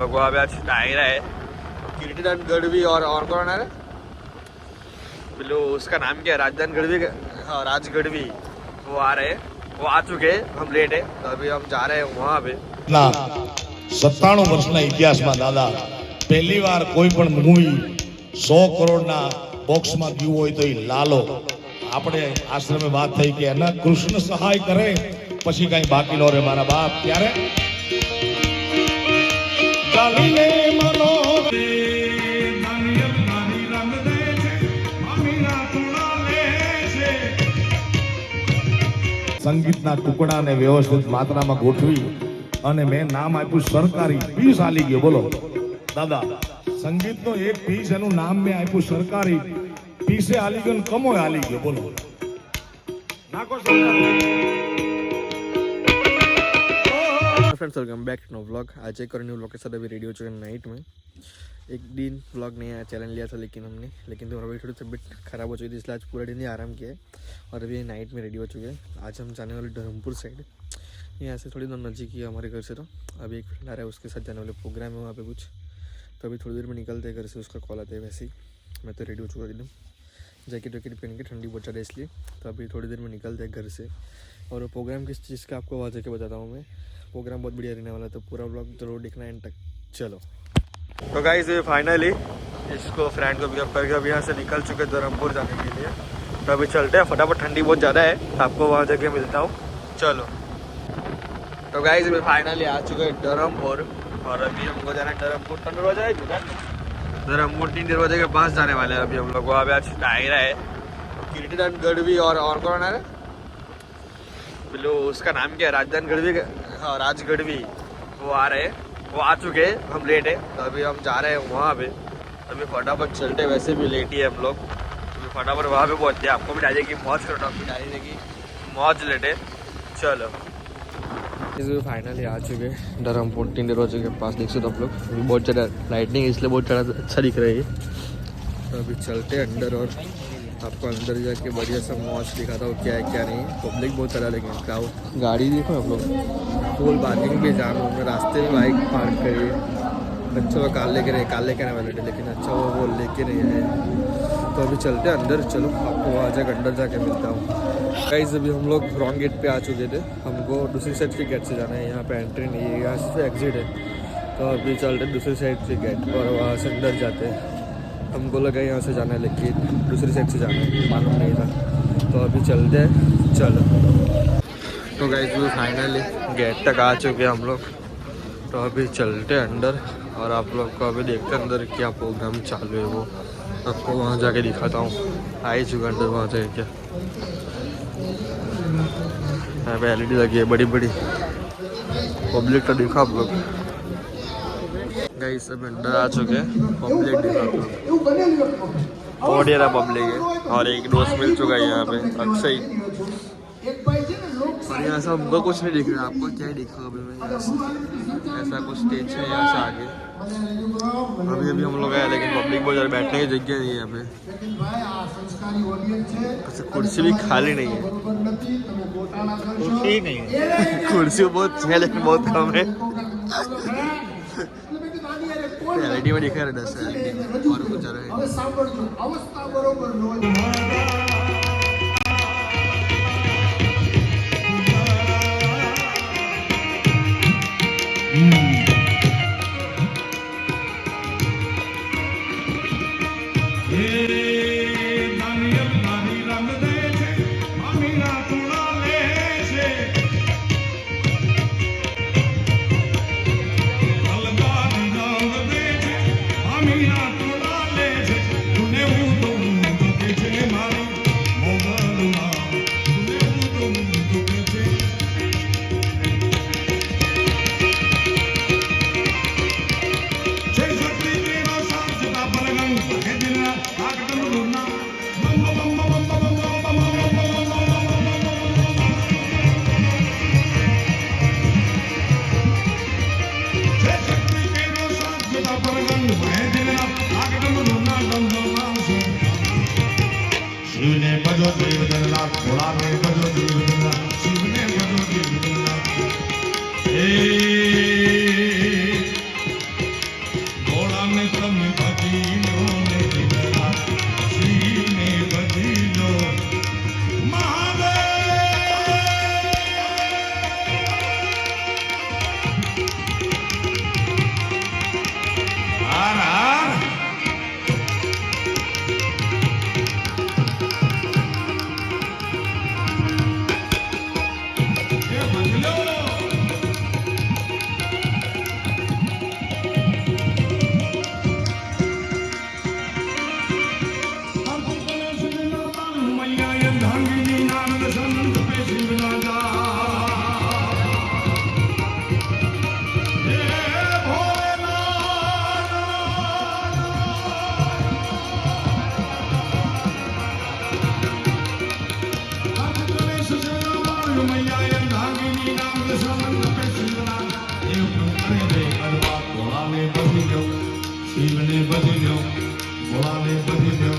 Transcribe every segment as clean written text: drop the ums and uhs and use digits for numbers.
लोग अभी आज डायरा है कीर्तिदान गढ़वी और कौन है बिल्लो उसका नाम क्या है राजदान गढ़वी हाँ राज गढ़वी वो आ रहे हैं वो आ चुके हैं हम लेट है तो अभी हम जा रहे हैं वहाँ पे 97 વર્ષના ઇતિહાસમાં દાદા પહેલી વાર કોઈ પણ મૂવી 100 કરોડના બોક્સમાં ગયું હોય તો એ લાલો આપણે આશ્રમે વાત થઈ કે એના કૃષ્ણ સહાય કરે પછી કઈ બાકી ન રહે મારા બાપ ત્યારે ચાલીને મનો સંગીતના ટુકડાને વ્યવસ્થિત માત્રામાં ગોઠવી અને મેં નામ આપ્યું સરકારી પીસ આલી ગયો બોલો દાદા સંગીતનો એક પીસ એનું નામ મેં આપ્યું સરકારી પીસે આલી ગયો કમોય આલી ગયો બોલો નાખો friends welcome back to no vlog आज एक और न्यू व्लॉग के साथ अभी रेडी हो चुके हैं नाइट में एक दिन व्लॉग नहीं आया चैलेंज लिया था लेकिन तो अभी थोड़ी तबीयत खराब हो चुकी थी इसलिए आज पूरा दिन ही आराम किया है और अभी नाइट में रेडी हो चुके हैं आज हम जाने वाले धर्मपुर साइड यहाँ से थोड़ी दूर नज़दीक ही हमारे घर से तो अभी एक फ्रेंड आ रहा है उसके साथ जाने वाले प्रोग्राम है वहाँ पे कुछ तो अभी थोड़ी देर में निकलते हैं घर से उसका कॉल आता है वैसे ही मैं तो रेडी हो चुका एकदम जैकेट वैकेट पहन के ठंडी बहुत ज़्यादा इसलिए तो अभी थोड़ी देर में निकलते हैं घर से और वो प्रोग्राम किस चीज़ का आपको आवाज़ के बताता हूँ मैं प्रोग्राम बहुत बढ़िया रहने वाला है तो पूरा ब्लॉग जरूर देखना एंड तक चलो तो गाइस ये फाइनली इसको फ्रेंड को पिकअप करके अभी यहाँ से निकल चुके धर्मपुर जाने के लिए तो अभी चलते हैं फटाफट ठंडी बहुत ज़्यादा है आपको वहाँ जाके मिलता हूँ चलो तो गाइस अभी फाइनली आ चुके हैं धर्मपुर और अभी हमको जाना है धर्मपुर 3 दरवाजा है धर्मपुर 3 दरवाजे के पास जाने वाले हैं अभी हम लोग वहाँ पे आज डायरा है कीर्तिदान गढ़वी और कौन है बिल्लो उसका नाम क्या है राजदान गढ़वी हाँ राज गढ़वी वो आ रहे हैं वो आ चुके हैं हम लेट है तो अभी हम जा रहे हैं वहाँ पे अभी फटाफट चलते वैसे भी लेट ही है हम लोग अभी फटाफट वहाँ पे पहुँचते हैं आपको भी डालिए कि मौज करो आपको डालिए कि मौज लेटे चलो इसमें फाइनली आ चुके हैं धर्मपुर 3 दरवाजे के पास देख सकते हो आप लोग अभी बहुत ज़्यादा लाइटनिंग इसलिए बहुत ज़्यादा अच्छा दिख रही है तो अभी चलते हैं अंदर और आपको अंदर जाके बढ़िया सा मौज दिखाता हूँ क्या है क्या नहीं पब्लिक बहुत ज़्यादा लेकिन क्राउड गाड़ी देखो आप लोग फुल पार्किंग भी जाम हो रास्ते में बाइक पार्क करिए अच्छा वो कार लेके आने वाले थे लेकिन अच्छा वो लेके नहीं आए तो अभी चलते हैं अंदर चलो आपको वहाँ जाकर अंदर जाके मिलता हूँ गाइस अभी हम लोग रॉन्ग गेट पे आ चुके थे हमको दूसरी साइड के गेट से जाना है यहाँ पे एंट्री नहीं है यहाँ से एग्जिट है तो अभी चलते हैं दूसरी साइड से गेट और वहाँ से अंदर जाते हैं हमको लगा यहाँ से जाना है लेकिन दूसरी साइड से जाना है मालूम नहीं था तो अभी चलते हैं चलो तो गाइस वो फाइनली गेट तक आ चुके हैं हम लोग तो अभी चलते हैं अंदर और आप लोग को अभी देखते हैं अंदर क्या प्रोग्राम चालू है वो आपको वहाँ जाके दिखाता हूँ आ ही चुका अंदर वहाँ जाके क्या यहाँ पे LED लगी है बड़ी बड़ी पब्लिक तो दिखा आप लोग गाइस अभी अंदर आ चुके हैं पब्लिक दिखा बहुत ज़्यादा पब्लिक है और एक दोस्त मिल चुका है यहाँ पे अक्षय और यहाँ से हमको कुछ नहीं दिख रहा आपको क्या ही दिखा अभी मैं यहाँ से ऐसा कुछ स्टेज है यहाँ से आगे अभी हम लोग आए लेकिन पब्लिक बहुत ज़्यादा बैठने की जगह नहीं है यहाँ पे कुर्सी भी खाली नहीं है कुर्सी नहीं है कुर्सी बहुत है लेकिन बहुत कम है LED में दिखा रहा 10 LED और कुछ ભોળાને તમે ભજી લો ને દીકરા શિવને ભજી લો શિવને બધી લો ભોળાને બધી લો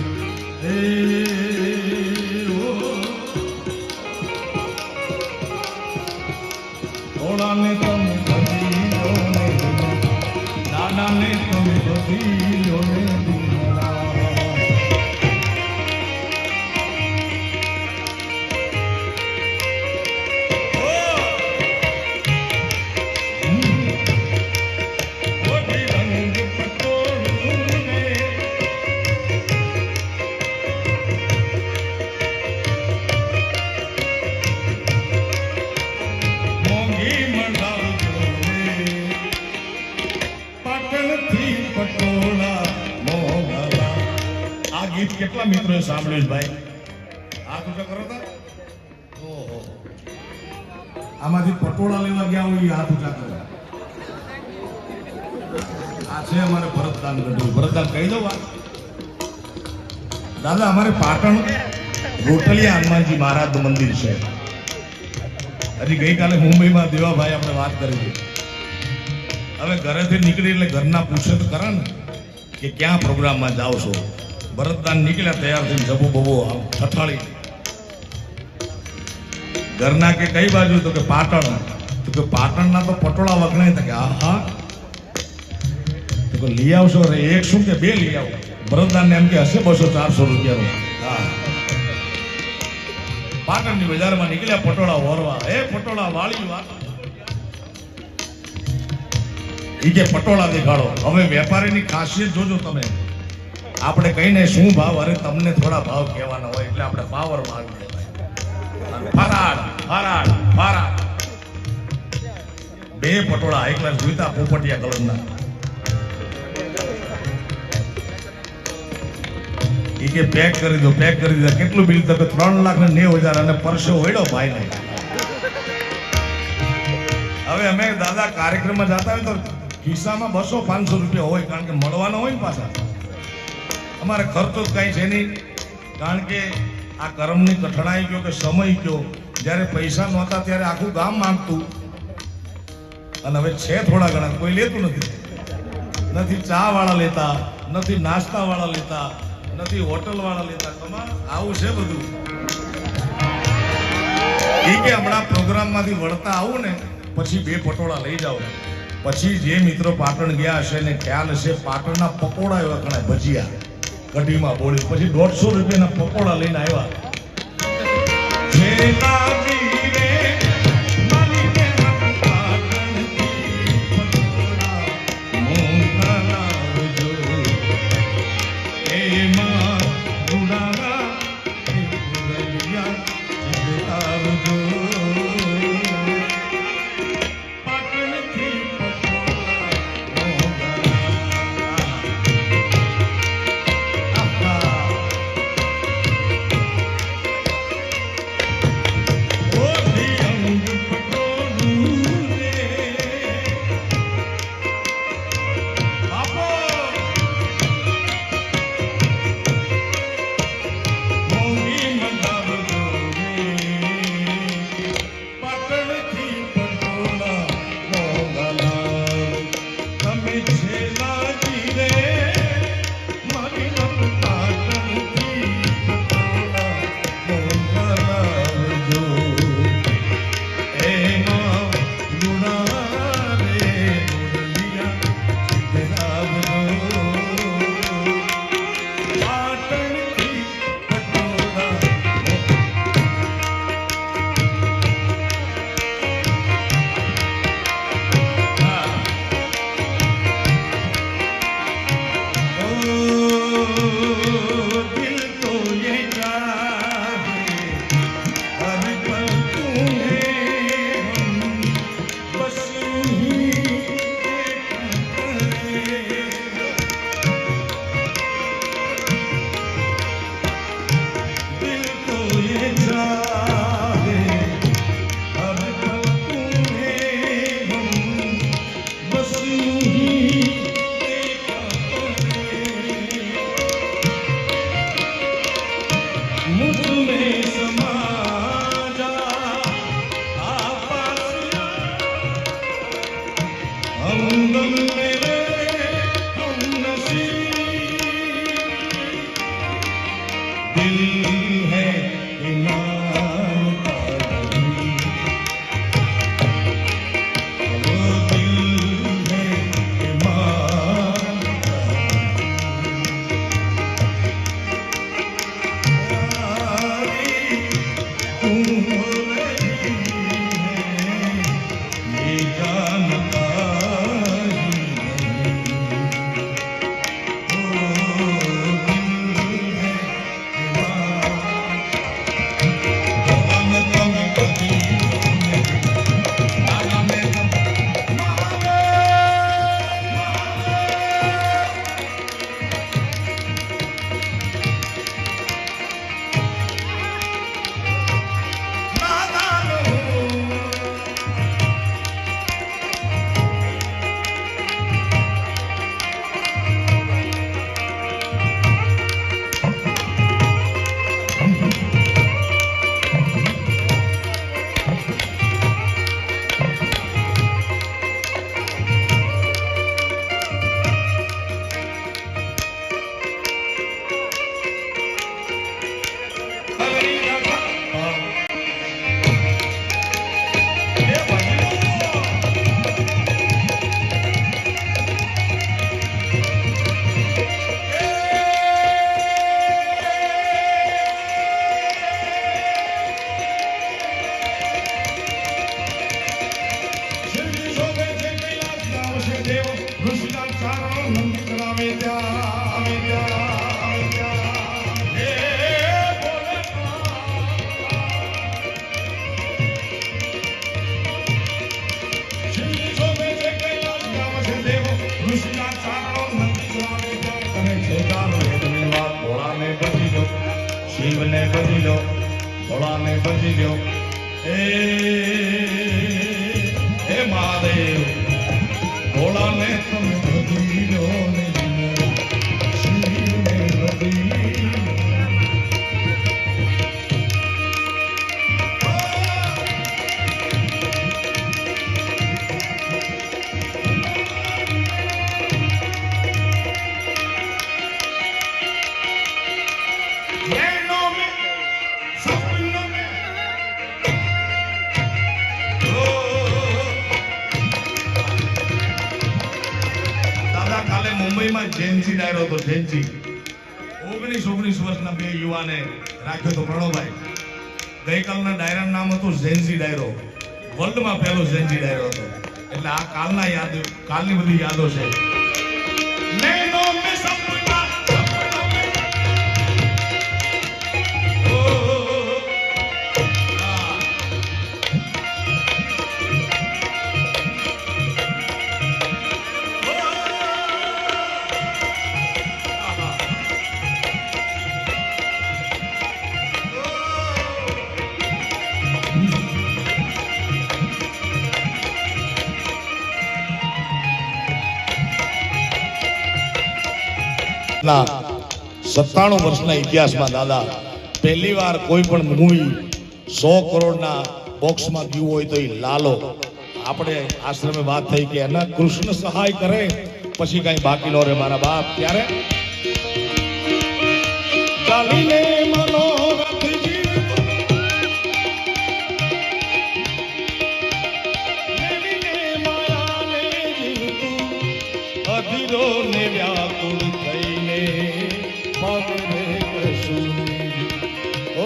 ભોળાને તમે બધી લો ને દાદાને તમે બધી લો ને ગીત કેટલા મિત્રોએ સાંભળ્યું ભાઈ હાથ ઊંચો કરો તો ઓહો આમાંથી પટોળા લેવા ગયા હોય હાથ ઊંચા કરો આ છે અમારે ભરતદાન ગઢવી ભરતદાન કહી દઉં વાત દાદા અમારે પાટણ રોટલિયા હનુમાનજી મહારાજનું મંદિર છે હજી ગઈકાલે મુંબઈમાં દેવાભાઈ આપણે વાત કરી હતી હવે ઘરેથી નીકળી એટલે ઘરના પૂછે તો ખરા ને કે ક્યાં પ્રોગ્રામમાં જાઓ છો ભરતદાન નીકળ્યા તૈયાર થઈને જબુ બબુ ઠઠાળી ઘરના કે કઈ બાજુ તો કે પાટણ તો કે પાટણના તો પટોળા વગણાય તો કે હા તો કે લઈ આવશો રે એક શું કે બે લઈ આવો ભરતદાનને એમ કે હશે 200-400 રૂપિયાનો હા પાટણની બજારમાં નીકળ્યા પટોળા વરવા એ પટોળા વાળી વાત ઈ કે પટોળા દેખાડો હવે વેપારીની ખાસિયત જોજો તમે આપણે કહીને શું ભાવ અરે તમને થોડા ભાવ કહેવાના હોય એટલે આપણે પાવર માંગીએ ફરાળ ફરાળ ફરાળ બે પટોળા એક ક્લાસ જોઈતા પોપટિયા કલરના ઈ કે પેક કરી દો પેક કરી દીધા કેટલું બિલ તો 3,90,000 અને પરસો હોયડો ભાઈ ને હવે અમે દાદા કાર્યક્રમમાં જતા હોય તો ખિસ્સામાં 200-500 રૂપિયા હોય કારણ કે મળવાનો હોય ને પાછા અમારે ખર્ચો જ કઈ છે નહીં કારણ કે આ કર્મની કઠણાઈ કયો કે સમય કયો જ્યારે પૈસા નહોતા ત્યારે આખું ગામ માંગતું અને હવે છે થોડા ઘણા કોઈ લેતું નથી ચા વાળા લેતા નથી નાસ્તા વાળા લેતા નથી હોટલ વાળા લેતા આવું છે બધું એ કે હમણાં પ્રોગ્રામમાંથી વળતા આવું ને પછી 2 પટોળા લઈ જાઓ પછી જે મિત્રો પાટણ ગયા હશે ને ખ્યાલ હશે પાટણના પકોડા એવા ઘણા ભજીયા કઢીમાં બોળી પછી 150 રૂપિયાના પકોડા લઈને આવ્યા શિવને બધી લો ભોળાને બધી લો હે મહાદેવ ભોળાને તમે બધી લો ને શિવને બધી મુંબઈમાં જૈનજી ડાયરો હતો જૈનજી 19 વર્ષના બે યુવાને રાખ્યો તો પ્રણવભાઈ ગઈકાલના ડાયરાનું નામ હતું જૈનજી ડાયરો વર્લ્ડમાં પહેલો જૈનજી ડાયરો હતો એટલે આ કાલના યાદ કાલની બધી યાદો છે ના 97 વર્ષના ઇતિહાસમાં દાદા પહેલી વાર કોઈ પણ મૂવી 100 કરોડના બોક્સમાં ગયું હોય તો એ લાલો આપણે આશ્રમે વાત થઈ કે એના કૃષ્ણ સહાય કરે પછી કઈ બાકી નો રહે મારા બાપ ત્યારે ચાલીને મનોરથ જીવતો મેલીને માયાને જીવતું અધીરો ને વ્યાકુળ થઈને પામે કશું ઓ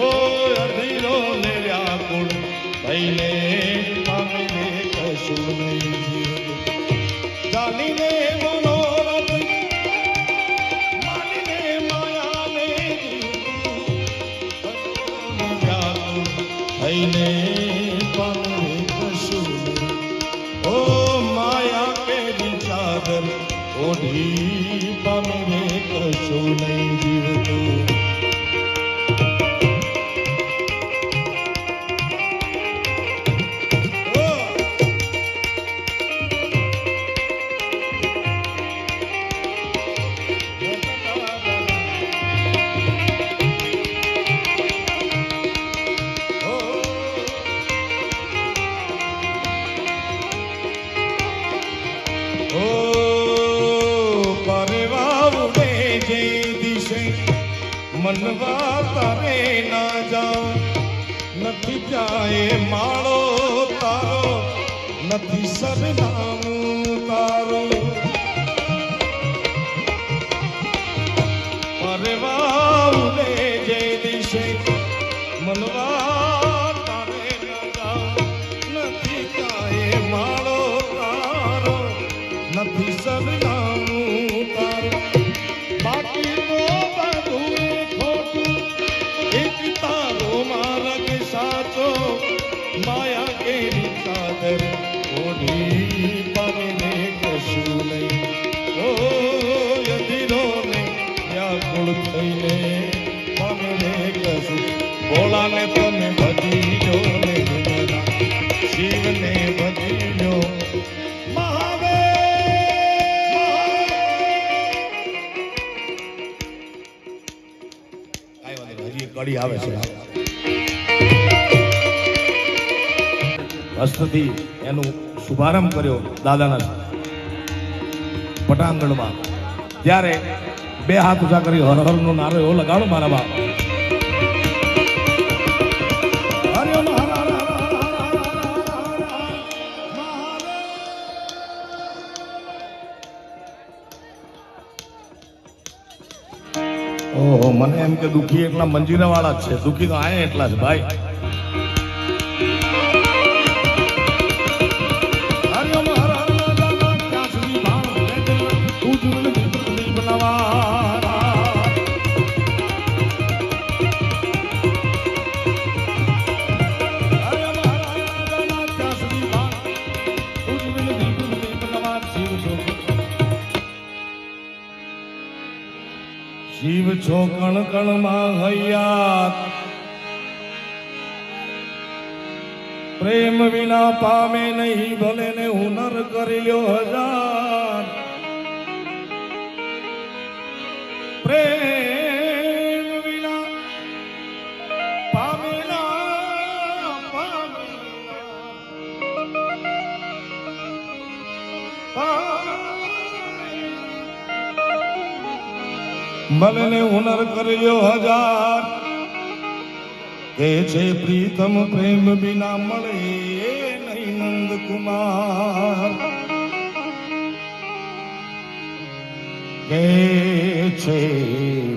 અધીરો ને વ્યાકુળ થઈને પામે કશું નહીં ચાલીને મનોરથ માલીને માયાને જીવતું વ્યાકુળ થઈને પામે કશું નહીં ઓ માયા કેરી ચાદર ઓઢી પામે કશું નહીં જીવતું મનવા તારે ના જા નથી જાય માળો તારો નથી સરનામું તારું પરવાઉને જે દિશે મનવા તારે ના જા નથી જાય માળો તારો નથી સરનામું તારું બાકી તો સાચો માયા કેરી ચાદર ઓઢી પામે કશું નહીં ઓ અધીરો ને વ્યાકુળ થઈને પામે કશું ભોળાને તમે બધી લો ને શિવને બધી લો હજી કડી આવે છે હસ્તથી એનું શુભારંભ કર્યો દાદાના પટાંગણમાં ત્યારે બે હાથ ઊંચા કરી હર હર નો નારો એવો લગાડો મારા બાપ ઓહો મને એમ કે દુખી એટલા મંજીરા વાળા જ છે દુખી તો આયા એટલા છે ભાઈ તું જીવ છો કણ કણ માં હૈયાત પ્રેમ વિના પામે નહીં ભલે ને હુનર કરી લ્યો હજાર પ્રેમ વિના પામે ના ભલે ને હુનર કરી લ્યો હજાર કે છે પ્રીતમ પ્રેમ બિના મળે નહીં નંદ કુમાર કે છે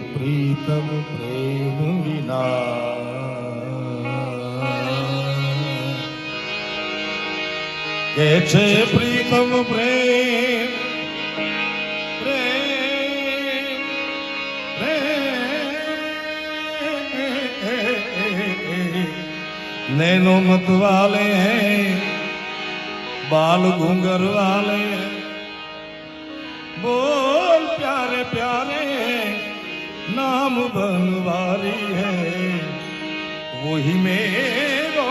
પ્રીતમ પ્રેમ વિના કે છે પ્રીતમ પ્રેમ नैनो मत वाले हैं बाल घूंगर वाले हैं बोल प्यारे प्यारे नाम बनवारी है वही मेरो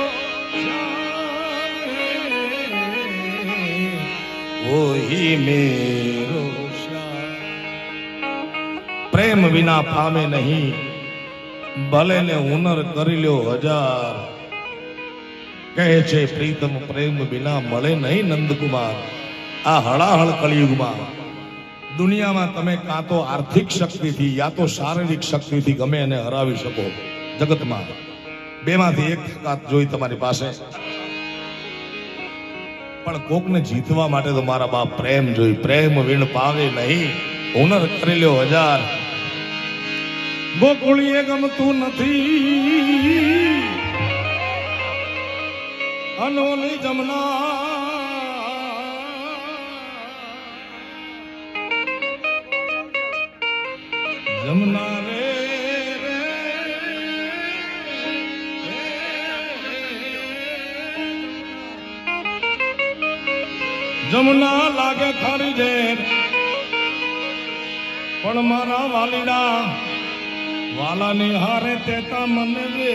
वही मेरो प्रेम विना पामे नहीं भले ने हुनर કરી લ્યો હજાર કહે છે પ્રીતમ પ્રેમ વિના મળે નહીં નંદકુમાર આ હળાહળ કળિયુગમાં દુનિયામાં તમે કાં તો આર્થિક શક્તિથી યા તો શારીરિક શક્તિથી ગમે એને હરાવી શકો જગતમાં બેમાંથી એક તાકાત જોઈ તમારી પાસે પણ કોકને જીતવા માટે તો મારા બાપ પ્રેમ જોઈ પ્રેમ વીણ પાવે નહીં હુનર કરી લ્યો હજાર ગોકુળીએ ગમતું નથી અનોલી જમના જમના રે જમના લાગે ખરી છે પણ મારા વાલીડા વાલાની હારે તેતા મને બે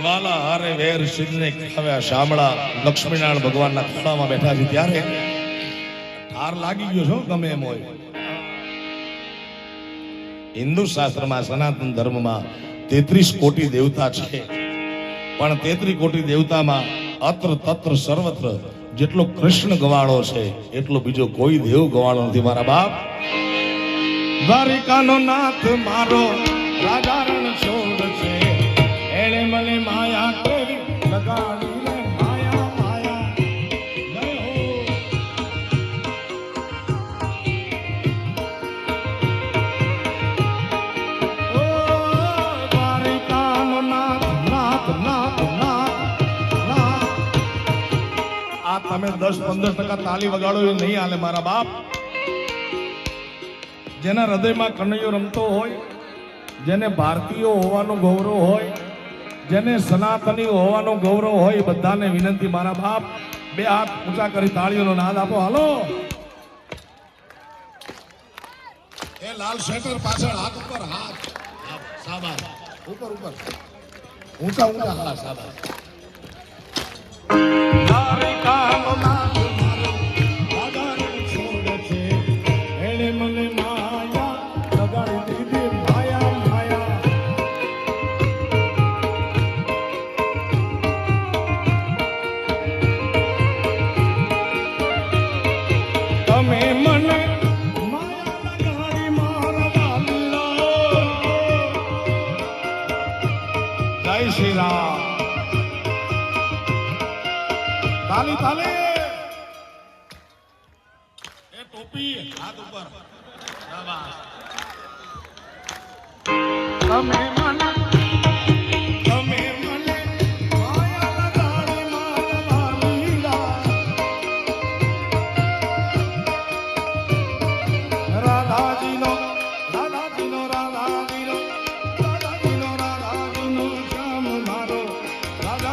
વાલા હારે વેર સિદ્ધને ખાવ્યા શામળા લક્ષ્મીનારાયણ ભગવાનના ખોળામાં બેઠા છે ત્યારે ઠાર લાગી ગયો છો ગમે એમ હોય હિન્દુ શાસ્ત્રમાં સનાતન ધર્મમાં 33 કોટી દેવતા છે પણ 33 કોટી દેવતામાં અત્ર તત્ર સર્વત્ર જેટલો કૃષ્ણ ગવાળો છે એટલો બીજો કોઈ દેવ ગવાળો નથી મારા બાપ દ્વારિકાનો નાથ મારો રાજારણ છોડ છે એણે મને માયા કરી લગાડી રે માયા માયા જય હો ઓ દ્વારિકાનો નાથ નાથ નાથ નાથ આ તમે 10-15% તાલી વગાડો એ નહીં હાલે મારા બાપ જેના હૃદયમાં કનૈયો રમતો હોય જેને ભારતીયો હોવાનું ગૌરવ હોય જેને સનાતની હોવાનું ગૌરવ હોય બધાને વિનંતી મારા બાપ બે હાથ ઊંચા કરી તાળીઓનો નાદ આપો હાલો એ લાલ શેટર પાછળ હાથ ઉપર હાથ સાબાસ ઉપર ઉપર ઊંચા ઊંચા હા સાબાસ જય શ્રી રામ તાલી તાલી એ ટોપી હાથ ઉપર શાબાશ તમે મને માયા લગાડી મારા લીલા રાધાજીનો રાધાજીનો રાધાજીનો રાધાજીનો રાધાજીનો શ્યામ મારો રાધા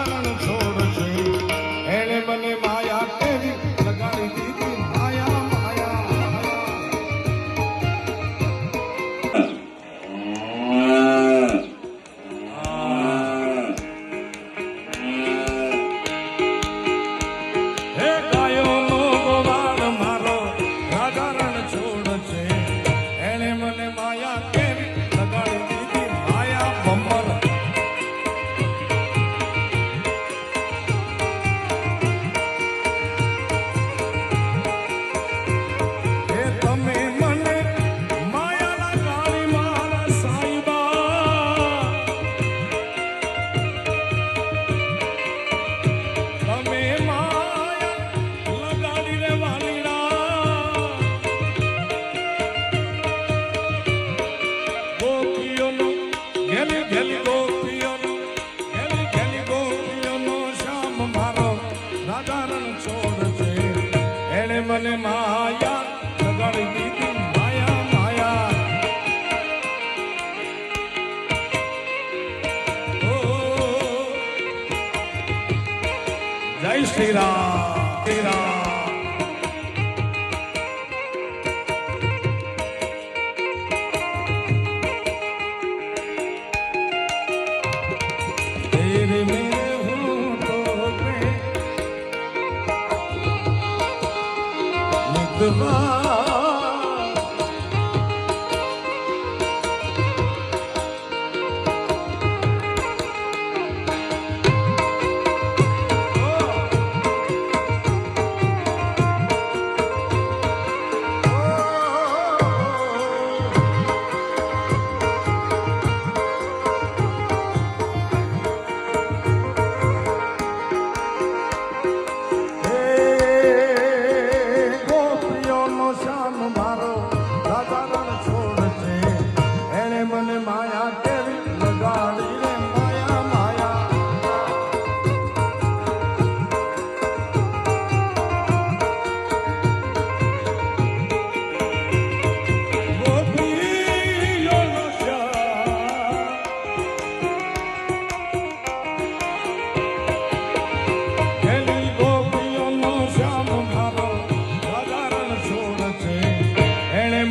શ્રી રામ, શ્રી રામ. तेरे मेरे होठों पे नितवा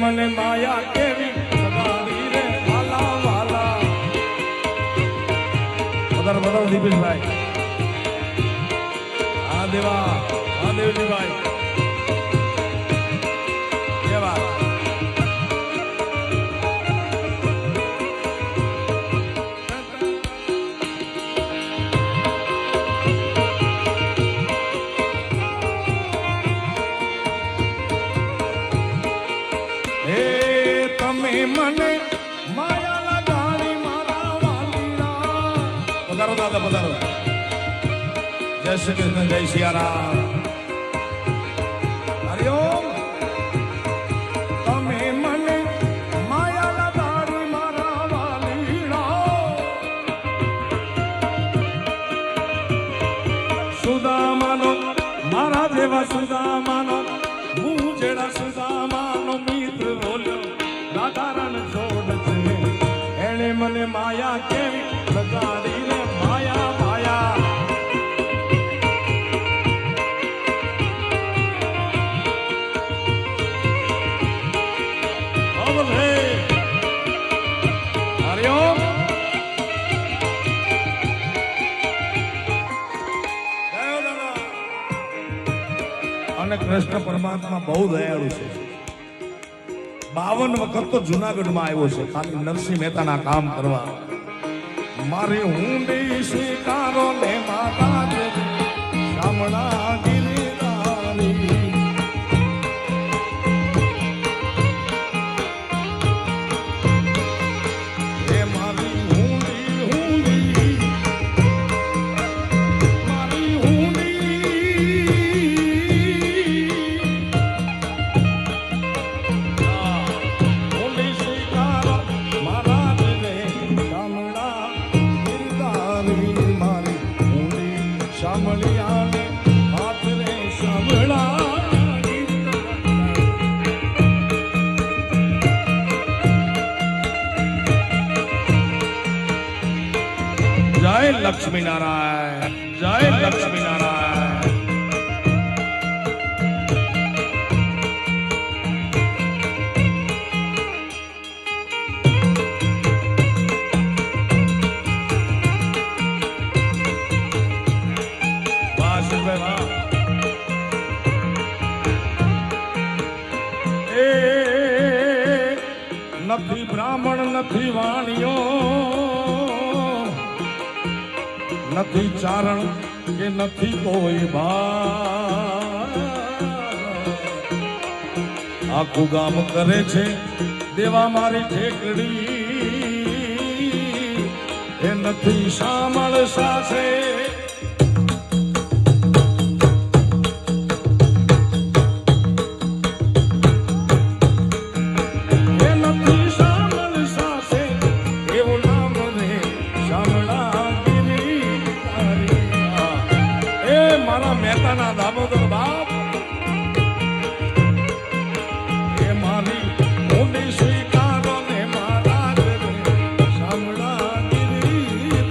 મને માયા કેવી લગાડી રે વાલા વાલા. બધા દીપેશભાઈ, હા દેવા, હા દેવજીભાઈ, કેવા મને માયા લગાડી મારા વાલીરા. પધારો દાદા, પધારો. જય શ્રી કૃષ્ણ, જય સિયારામ. હરિઓમ. તમે મને માયા લગાડી મારા વાલીરા. સુદામાનો મારા જેવા સુદામાનો હું જેડા સુદામાનો મિત્ર બોલ્યો રાધારણ છોડ છે. એણે મને માયા કેવી લગાડી રે માયા માયા. હરિઓમ. અને કૃષ્ણ પરમાત્મા બહુ દયાળુ છે. 52 વખત તો જુનાગઢમાં આવ્યો છે ખાલી નરસિંહ મહેતાના કામ કરવા. મારી હુંડી સ્વીકારો ને માતા શામળા ગિરિધારી. હે મારી હુંડી હુંડી મારી જય લક્ષ્મી નારાયણ, જય લક્ષ્મી નારાયણ. નથી બ્રાહ્મણ નથી વાણિયો નથી ચારણ કે નથી કોઈ ભા. આખું ગામ કરે છે દેવા મારી ઠેકડી. એ નથી શામળ સાથે મહેતાના દામોદર બાપ. એ મારી મોદી સ્વીકારો ને મારા શામળા ગિરિધારી.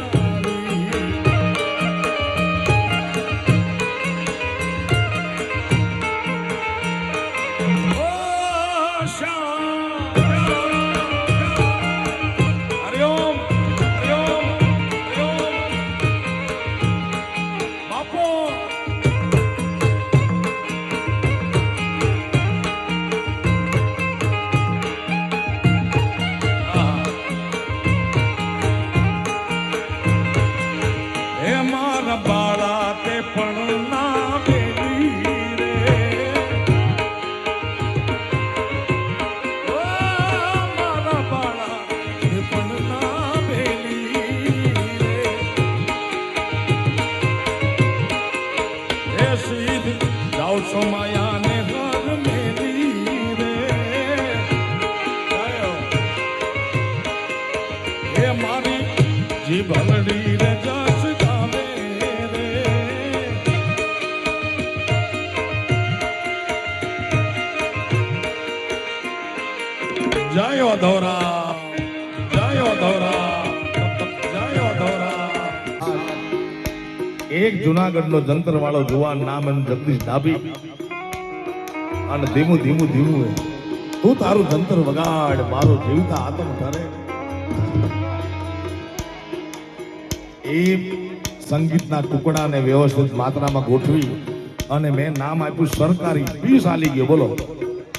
સોમાયાને હર મેલી રે ગાયો. હે મારી જીભલડી રે જસ ગાવે રે. જય અધોરા, જય અધોરા, જય અધોરા. એક જુનાગઢનો જંતર વાળો જુવાન નામ એનું જગદીશ ડાભી અને ધીમું ધીમું ધીમું તું તારું જંતર વગાડ મારો જીવતા આત્મ ઠરે. એ સંગીતના ટુકડાને વ્યવસ્થિત માત્રામાં ગોઠવી અને મેં નામ આપ્યું સરકારી પીસ આલી ગયો. બોલો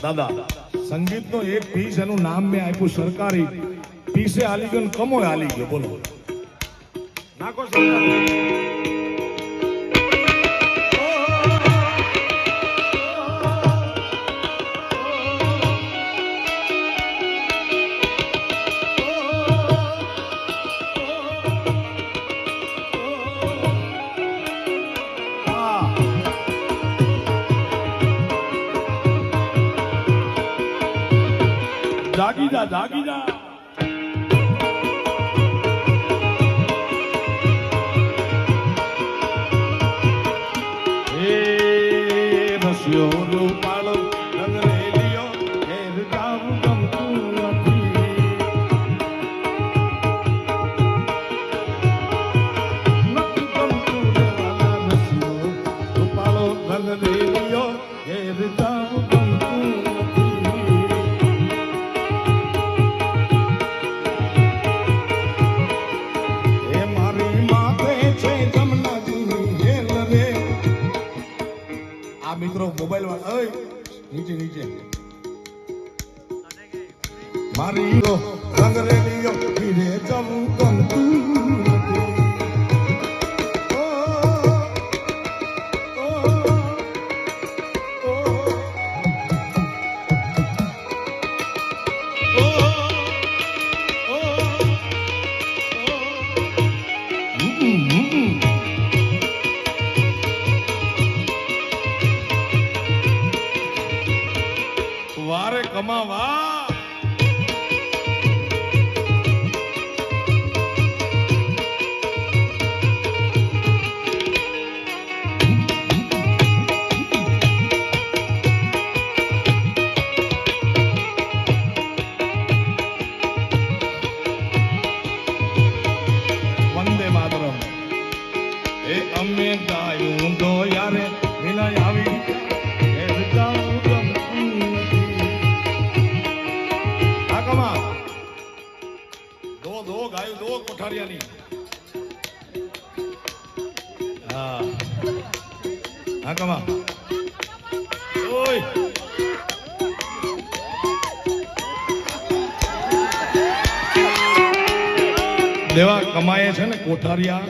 દાદા, સંગીતનો એક પીસ એનું નામ મેં આપ્યું સરકારી પીસે આલી ગયો, કમોય આલી ગયો. બોલો નાખો સરકારી. જાગી જા, જાગી જા. હે રસ્યો રૂપાળો રંગરેલિયો ઘેર જાવું ગમતું નથી. નથી ગમતું રેવાના રસ્યો રૂપાળો રંગરેલિયો ઘેર જાવું ગમતું નથી. મિત્રો મોબાઈલ વાળા ઓય નીચે નીચે મારી રંગ રેલિયો ધીરે જવું ગમતું નથી. વારે કમાવા વંદે માતરમ. એ અમે ગાયું તો યારે વિનય આવી દો ગાયો દો કોઠારિયાની. હા હા કમા ઓય દેવા કમાએ છે ને કોઠારિયા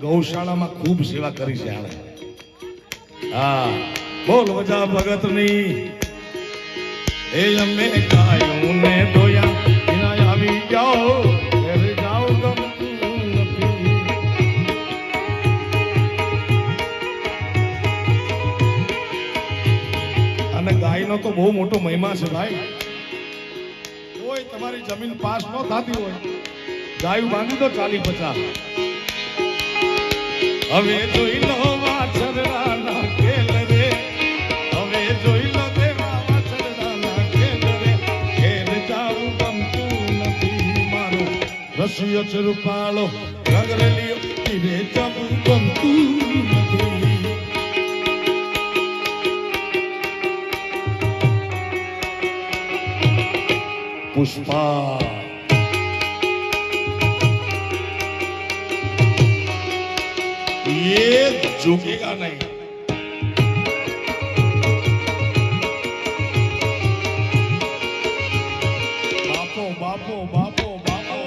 ગૌશાળામાં ખૂબ સેવા કરી છે આણે. હા બોલ વજા ભગતની. એ અમે ગાયું ને ધોયા વિના આવી જાઓ ગાયનો તો બહુ મોટો મહિમા છે ભાઈ. કોઈ તમારી જમીન પાસ ન થતી હોય ગાયું બાંધી દો 40-50. હવે જોઈ લો વાછરડાના ખેલ રે, હવે જોઈ લો દેવા વાછરડાના ખેલ રે. ઘેર જાવું ગમતું નથી મારો રસિયો છે રૂપાળો રંગરેલિયો ધીરે જાવું ગમતું નથી. પુષ્પા ये झुकेगा नहीं. बापो बापो बापो बापो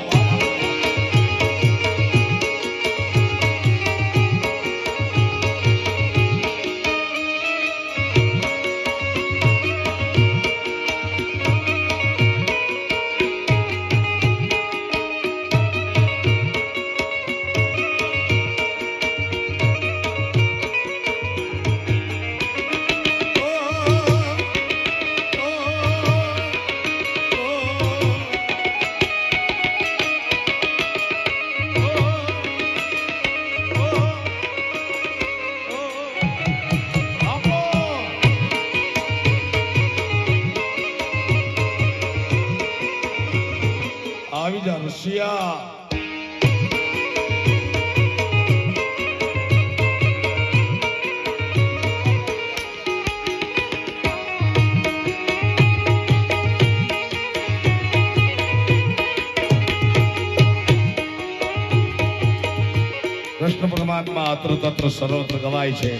કૃષ્ણ પરમાત્મા અત્ર તત્ર સર્વત્ર ગવાય છે.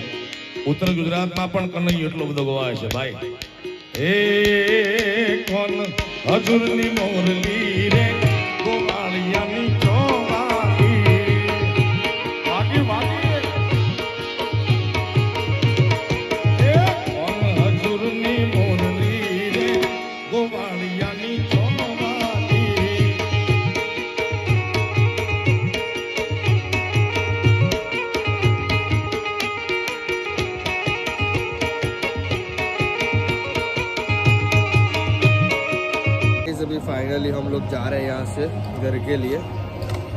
ઉત્તર ગુજરાતમાં પણ કનૈયો એટલો બધો ગવાય છે ભાઈ. હે કોણ હજુરની મોરલી રે ગોવાળિયાની ચોવાલી વાગી વાગી હે કોણ હજુરની મોરલી રે ગોવાળિયાની ચોવાલી. अभी फाइनली हम लोग जा रहे हैं यहाँ से घर के लिए.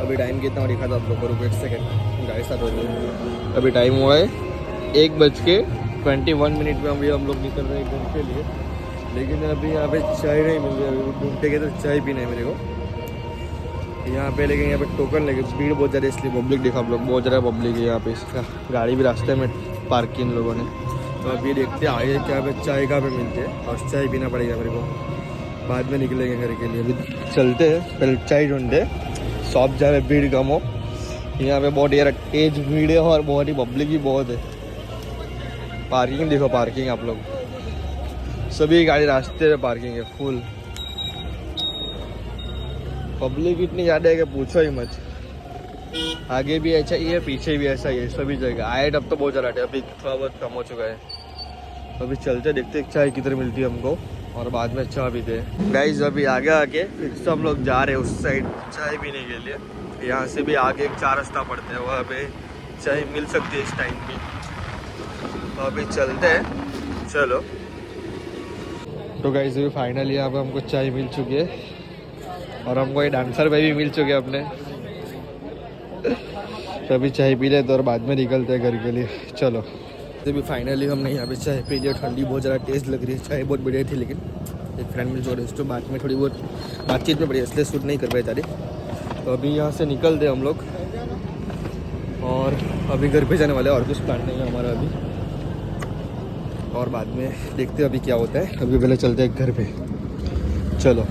अभी टाइम कितना हो दिखा था आप लोग को, रुको एक सेकेंड, गाड़ी स्टार्ट हो गई. अभी टाइम हुआ है 1:21 में अभी हम लोग निकल रहे हैं घर के लिए. लेकिन अभी यहाँ पे चाय नहीं मिल रही. अभी ढूंढते गए तो चाय पीना है मेरे को यहाँ पे. लेकिन यहाँ पे टोकन लगे, भीड़ बहुत ज़्यादा, इसलिए पब्लिक देखा आप लोग, बहुत ज़्यादा पब्लिक है यहाँ पे. इसका गाड़ी भी रास्ते में पार्क की इन लोगों ने. तो अभी देखते हैं आगे क्या पे चाय कहाँ पे मिलते हैं और चाय पीना पड़ेगा मेरे को. बाद में निकलेंगे घर के लिए. अभी चलते हैं, पहले चाय ढूंढते हैं शॉप जहाँ पे भीड़ कम हो. यहाँ पे बहुत यार तेज भीड़ है और बहुत ही पब्लिक भी बहुत है. पार्किंग देखो, पार्किंग आप लोग, सभी गाड़ी रास्ते में पार्किंग है फुल. पब्लिक इतनी ज़्यादा है कि पूछो ही मत. आगे भी ऐसा ही है, पीछे भी ऐसा ही है, सभी जगह. आए अब तो बहुत ज़्यादा है, अभी थोड़ा बहुत कम हो चुका है. अभी चलते देखते चाय किधर मिलती है हमको और बाद में चाय पीते हैं. गाइस अभी आगे आके फिर से हम लोग जा रहे हैं उस साइड चाय पीने के लिए. यहाँ से भी आगे एक 4 रास्ता पड़ते हैं, वहाँ पे चाय मिल सकती है इस टाइम पे. तो अभी चलते हैं, चलो. तो गाइस अभी फाइनली यहाँ पे हमको चाय मिल चुकी है और हमको ये डांसर भाई भी मिल चुके हैं अपने. तो अभी चाय पी लेते और बाद में निकलते हैं घर के लिए. चलो. अभी फाइनली हमने यहाँ पे चाय पी लिया. ठंडी बहुत ज़्यादा टेस्ट लग रही है. चाय बहुत बढ़िया थी, लेकिन एक फ्रेंड मिल चुका है तो बाद में थोड़ी बहुत बातचीत में पड़ी, इसलिए शूट नहीं कर पाए तारीख. तो अभी यहाँ से निकलते हम लोग और अभी घर पे जाने वाले हैं. और कुछ प्लान नहीं है हमारा अभी, और बाद में देखते हैं अभी क्या होता है. अभी पहले चलते हैं घर पे. चलो.